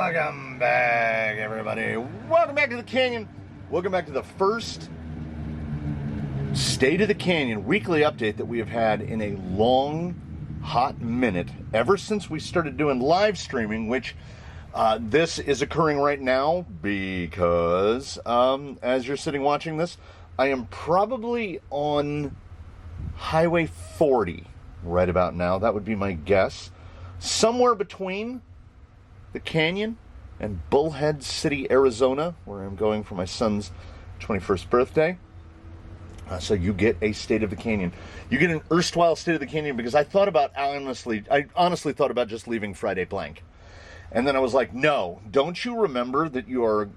Welcome back, everybody. Welcome back to the canyon. Welcome back to the first State of the Canyon weekly update that we have had in a long, hot minute, ever since we started doing live streaming, which this is occurring right now because, as you're sitting watching this, I am probably on Highway 40 right about now. That would be my guess. Somewhere between the canyon and Bullhead City, Arizona, where I'm going for my son's 21st birthday. So you get a State of the Canyon. You get an erstwhile State of the Canyon because I honestly thought about just leaving Friday blank. And then I was like, no, don't you remember that you are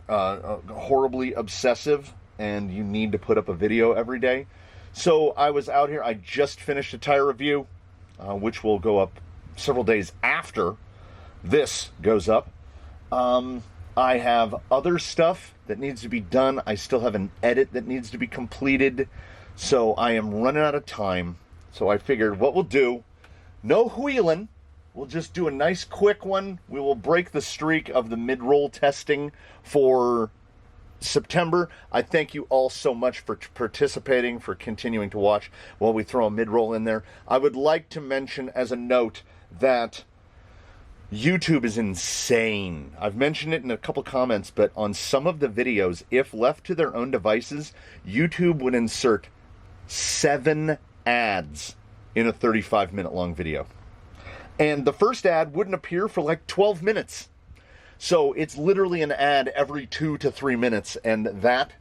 horribly obsessive and you need to put up a video every day? So I was out here. I just finished a tire review, which will go up several days after this goes up. I have other stuff that needs to be done. I still have an edit that needs to be completed. So I am running out of time. So I figured what we'll do, no wheeling. We'll just do a nice quick one. We will break the streak of the mid-roll testing for September. I thank you all so much for participating, for continuing to watch while we throw a mid-roll in there. I would like to mention as a note that YouTube is insane. I've mentioned it in a couple comments, but on some of the videos, if left to their own devices, YouTube would insert 7 ads in a 35-minute long video. And the first ad wouldn't appear for like 12 minutes. So it's literally an ad every 2 to 3 minutes, and that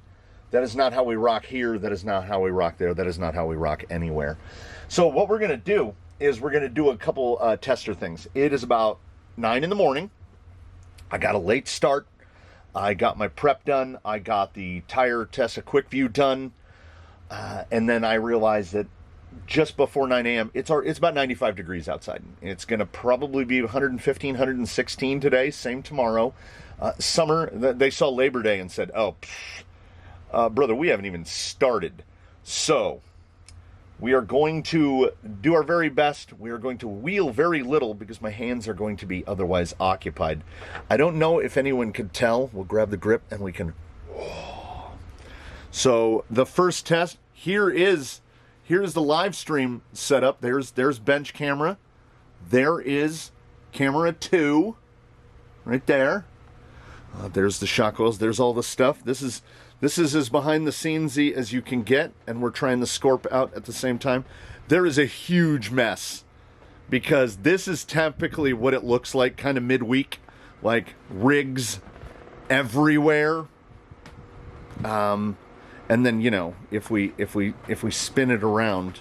is not how we rock here, that is not how we rock there, that is not how we rock anywhere. So what we're going to do is we're going to do a couple tester things. It is about 9 in the morning. I got a late start. I got my prep done. I got the tire test, a quick view done. And then I realized that just before 9 a.m., it's about 95 degrees outside. It's going to probably be 115, 116 today, same tomorrow. Summer, they saw Labor Day and said, oh, brother, we haven't even started. So we are going to do our very best. We are going to wheel very little because my hands are going to be otherwise occupied. I don't know if anyone could tell. We'll grab the grip and we can. So the first test, here's the live stream setup. There's bench camera. There is camera 2 right there. There's the shock coils. There's all the stuff. This is as behind the scenes as you can get, and we're trying the Scorp out at the same time. There is a huge mess because this is typically what it looks like kind of midweek, like rigs everywhere. And then, you know, if we spin it around,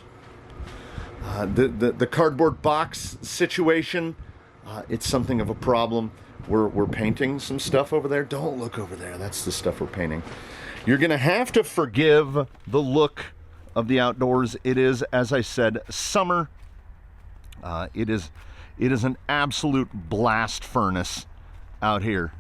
the cardboard box situation, it's something of a problem. We're painting some stuff over there. Don't look over there. That's the stuff we're painting. You're going to have to forgive the look of the outdoors. It is, as I said, summer. It is an absolute blast furnace out here.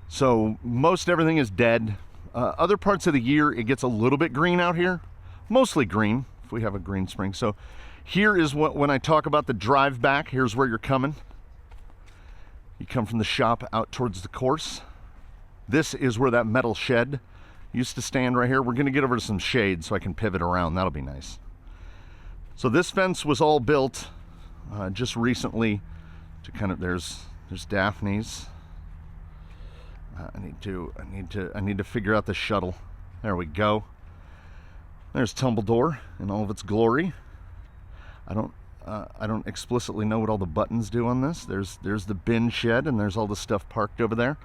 So most everything is dead. Other parts of the year, it gets a little bit green out here. Mostly green, if we have a green spring. So here is when I talk about the drive back, here's where you're coming. You come from the shop out towards the course. This is where that metal shed used to stand right here. We're going to get over to some shade so I can pivot around. That'll be nice. So this fence was all built just recently to kind of, there's Daphne's. I need to figure out the shuttle. There we go. There's Tumbledore in all of its glory. I don't explicitly know what all the buttons do on this. There's the bin shed, and there's all the stuff parked over there.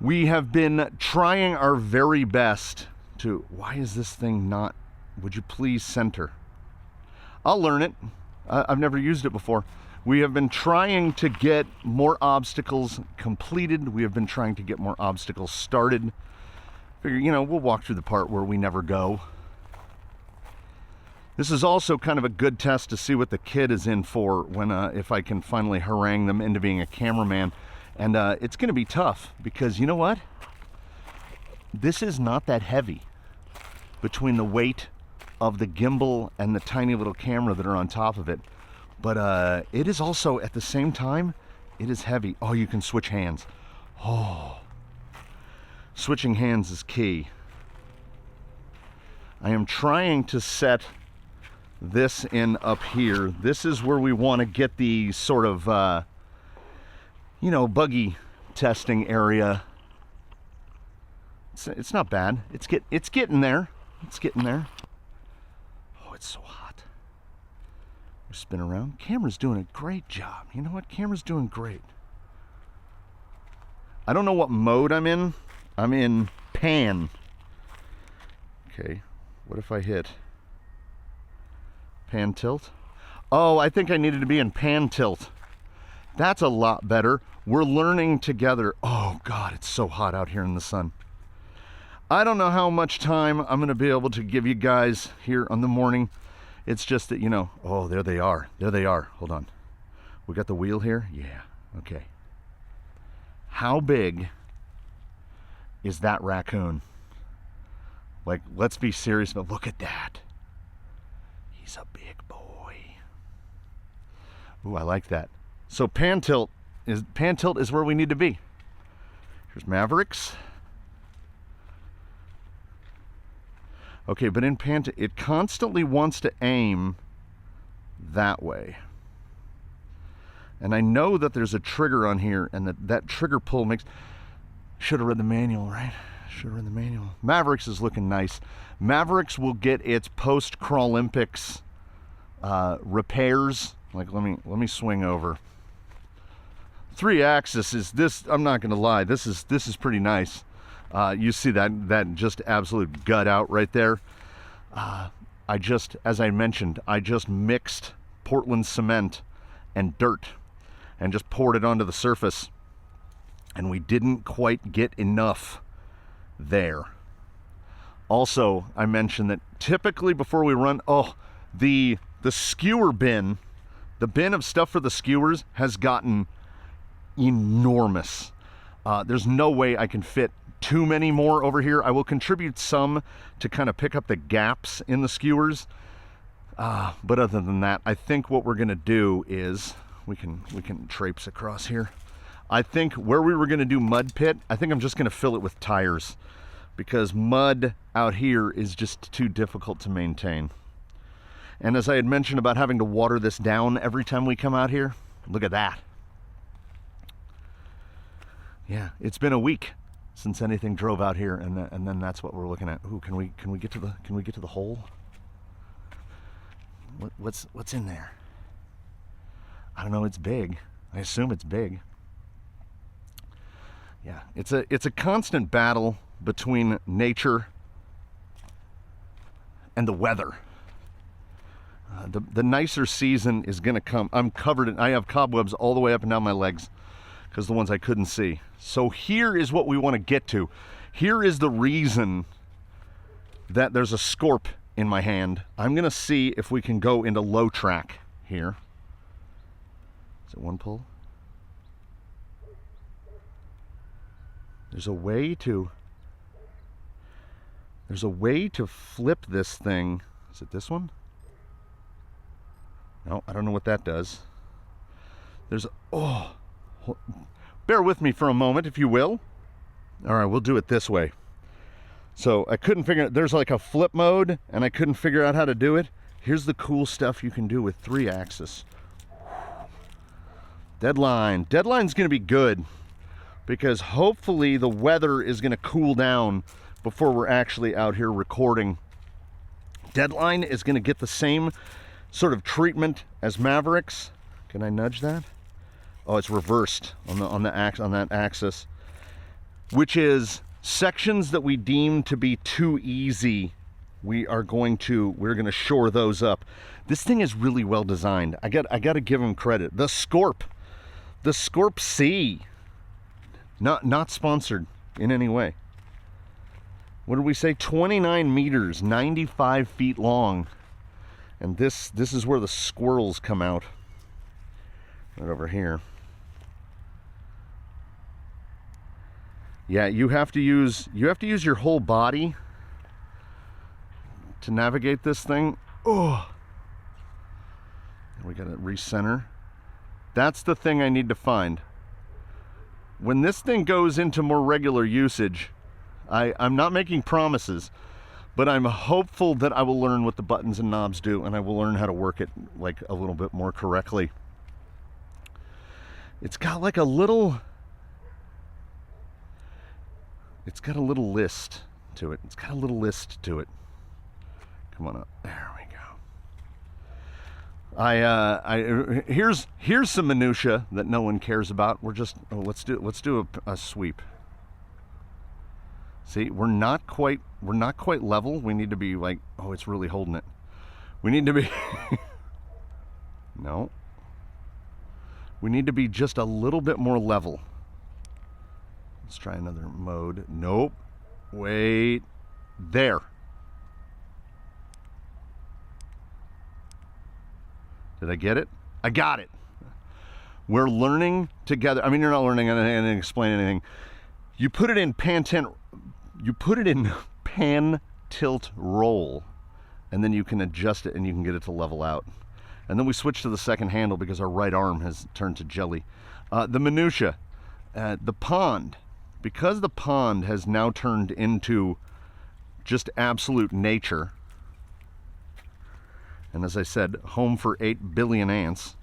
We have been trying our very best to, why is this thing not, would you please center? I'll learn it. I've never used it before. We have been trying to get more obstacles completed. We have been trying to get more obstacles started. Figure, you know, we'll walk through the part where we never go. This is also kind of a good test to see what the kid is in for when, if I can finally harangue them into being a cameraman. And it's going to be tough because, you know what? This is not that heavy between the weight of the gimbal and the tiny little camera that are on top of it. But it is also, at the same time, It is heavy. Oh, you can switch hands. Oh. Switching hands is key. I am trying to set this in up here. This is where we want to get the sort of, you know, buggy testing area. It's not bad. It's getting there. It's getting there. Oh, it's so hot. We spin around. Camera's doing a great job. You know what? Camera's doing great. I don't know what mode I'm in. I'm in pan. Okay. What if I hit pan tilt? Oh, I think I needed to be in pan tilt. That's a lot better. We're learning together. Oh God, it's so hot out here in the sun. I don't know how much time I'm going to be able to give you guys here on the morning. It's just that, you know, oh, there they are. There they are. Hold on. We got the wheel here? Yeah. Okay. How big is that raccoon? Like, let's be serious, but look at that. He's a big boy. Ooh, I like that. So pan tilt is where we need to be. Here's Mavericks. Okay, but in pan tilt, it constantly wants to aim that way. And I know that there's a trigger on here, and that trigger pull makes... Should have read the manual, right? Should have read the manual. Mavericks is looking nice. Mavericks will get its post-Crawlympics repairs. Like, let me swing over. 3-axis is this. I'm not gonna lie. This is pretty nice. You see that just absolute gut out right there. As I mentioned, I just mixed Portland cement and dirt and just poured it onto the surface, and we didn't quite get enough there. Also, I mentioned that typically before we run, the skewer bin, the bin of stuff for the skewers has gotten enormous. There's no way I can fit too many more over here. I will contribute some to kind of pick up the gaps in the skewers. But other than that, I think what we're gonna do is we can traipse across here. I think where we were gonna do mud pit, I think I'm just gonna fill it with tires, because mud out here is just too difficult to maintain. And as I had mentioned about having to water this down every time we come out here, look at that. Yeah, it's been a week since anything drove out here, and then that's what we're looking at. Ooh, can we get to the hole? What's in there? I don't know. It's big. I assume it's big. Yeah, it's a constant battle between nature and the weather. The nicer season is going to come. I'm covered in, I have cobwebs all the way up and down my legs because the ones I couldn't see. So here is what we want to get to. Here is the reason that there's a Scorp in my hand. I'm going to see if we can go into low track here. Is it one pull? There's a way to flip this thing. Is it this one? No, I don't know what that does. There's bear with me for a moment, if you will. All right, we'll do it this way. So I couldn't figure out, there's like a flip mode, and I couldn't figure out how to do it. Here's the cool stuff you can do with 3-axis. Deadline. Deadline's gonna be good, because hopefully the weather is gonna cool down before we're actually out here recording. Deadline is gonna get the same sort of treatment as Mavericks. Can I nudge that? Oh, it's reversed on that axis, which is sections that we deem to be too easy. We're going to shore those up. This thing is really well designed. I got to give them credit. The Scorp-C, not sponsored in any way. What did we say? 29 meters, 95 feet long. And this is where the squirrels come out. Right over here. Yeah, you have to use your whole body to navigate this thing. Oh, we gotta recenter. That's the thing I need to find. when this thing goes into more regular usage, I'm not making promises, but I'm hopeful that I will learn what the buttons and knobs do, and I will learn how to work it like a little bit more correctly. It's got like a little, it's got a little list to it. It's got a little list to it. Come on up. There we go. Here's some minutia that no one cares about. We're just, let's do a sweep. See, we're not quite level. We need to be like, oh, it's really holding it. We need to be no. We need to be just a little bit more level. Let's try another mode. Nope. Wait. There. Did I get it? I got it. We're learning together. I mean, you're not learning anything and explaining anything. You put it in pan tilt roll, and then you can adjust it and you can get it to level out. And then we switch to the second handle because our right arm has turned to jelly. The minutia, the pond, because the pond has now turned into just absolute nature. And as I said, home for 8 billion ants.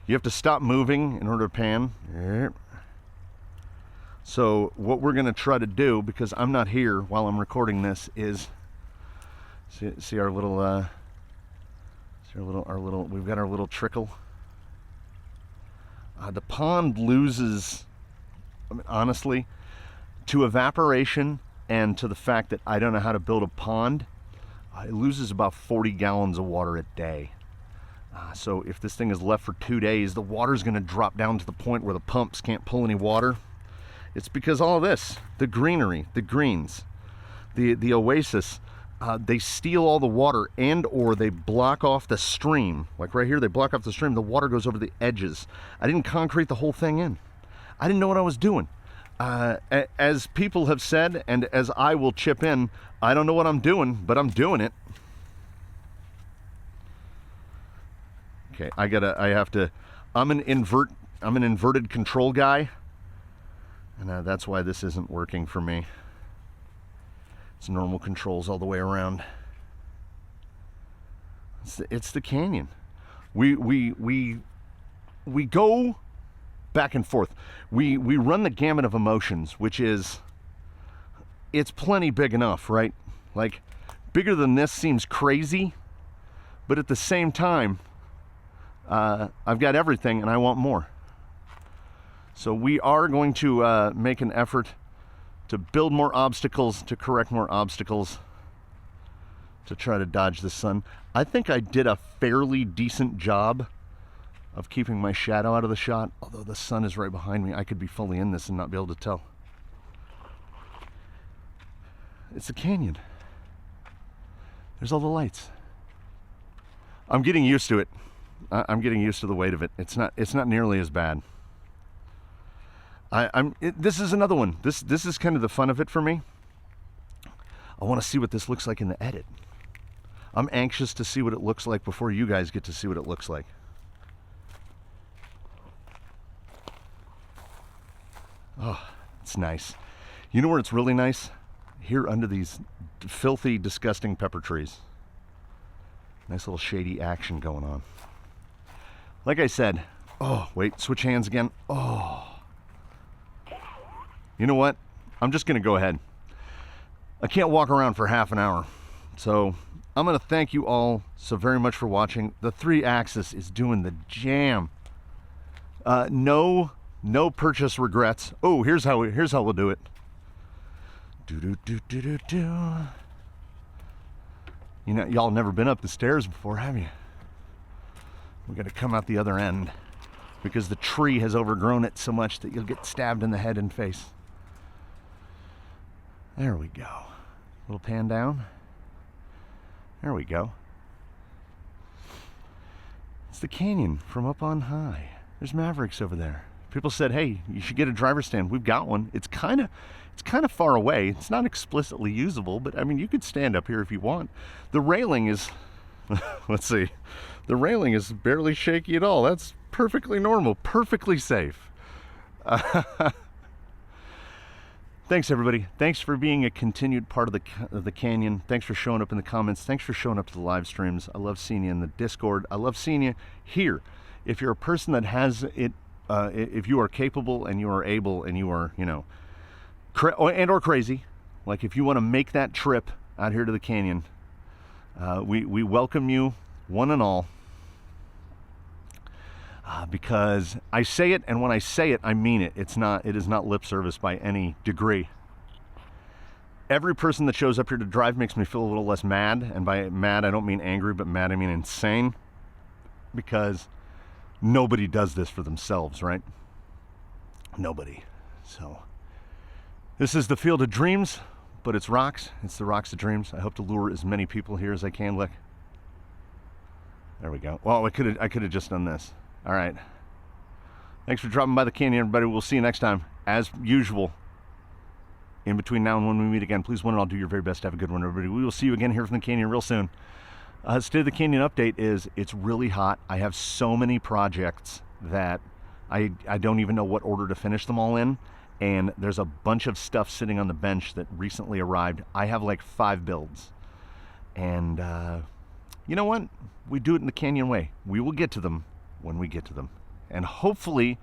You have to stop moving in order to pan. So what we're going to try to do, because I'm not here while I'm recording this, is see our little we've got our little trickle. The pond loses, I mean, honestly, to evaporation and to the fact that I don't know how to build a pond. It loses about 40 gallons of water a day. So if this thing is left for 2 days, the water's going to drop down to the point where the pumps can't pull any water. It's because all of this, the greenery, the greens, the oasis, they steal all the water and or they block off the stream. Like right here, they block off the stream. The water goes over the edges. I didn't concrete the whole thing in. I didn't know what I was doing. As people have said, and as I will chip in, I don't know what I'm doing, but I'm doing it. Okay, I'm an inverted control guy, and that's why this isn't working for me. It's normal controls all the way around. It's the canyon. We go back and forth. We run the gamut of emotions, which is, it's plenty big enough, right? Like, bigger than this seems crazy, but at the same time, I've got everything and I want more. So we are going to make an effort to build more obstacles, to correct more obstacles, to try to dodge the sun. I think I did a fairly decent job of keeping my shadow out of the shot, although the sun is right behind me. I could be fully in this and not be able to tell. It's a canyon. There's all the lights. I'm getting used to it. I'm getting used to the weight of it. It's not nearly as bad. This is another one. This is kind of the fun of it for me. I want to see what this looks like in the edit. I'm anxious to see what it looks like before you guys get to see what it looks like. Oh, it's nice. You know where it's really nice? Here under these filthy, disgusting pepper trees. Nice little shady action going on. Like I said, oh, wait, switch hands again. Oh. You know what? I'm just going to go ahead. I can't walk around for half an hour. So I'm going to thank you all so very much for watching. The 3-axis is doing the jam. No purchase regrets. Oh, here's how we'll do it. You know, y'all never been up the stairs before, have you? We got to come out the other end because the tree has overgrown it so much that you'll get stabbed in the head and face. There we go. Little pan down. There we go. It's the canyon from up on high. There's Mavericks over there. People said, hey, you should get a driver stand. We've got one. It's kind of far away. It's not explicitly usable, but I mean, you could stand up here if you want. The railing is, let's see, the railing is barely shaky at all. That's perfectly normal, perfectly safe. Thanks, everybody. Thanks for being a continued part of the canyon. Thanks for showing up in the comments. Thanks for showing up to the live streams. I love seeing you in the Discord. I love seeing you here. If you're a person that has it, if you are capable and you are able and you are, you know, or crazy, like if you want to make that trip out here to the canyon, we welcome you, one and all. Because I say it, and when I say it, I mean it. It is not lip service by any degree. Every person that shows up here to drive makes me feel a little less mad, and by mad I don't mean angry, but mad I mean insane, because nobody does this for themselves, right? Nobody. So this is the Field of Dreams, but it's rocks. It's the Rocks of Dreams. I hope to lure as many people here as I can. Look, there we go. Well, I could have just done this. All right. Thanks for dropping by the canyon, everybody. We'll see you next time. As usual, in between now and when we meet again, please, one and all, do your very best. Have a good one, everybody. We will see you again here from the canyon real soon. State of the Canyon update is it's really hot. I have so many projects that I don't even know what order to finish them all in. And there's a bunch of stuff sitting on the bench that recently arrived. I have like 5 builds. And you know what? We do it in the canyon way. We will get to them when we get to them. And hopefully,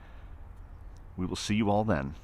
we will see you all then.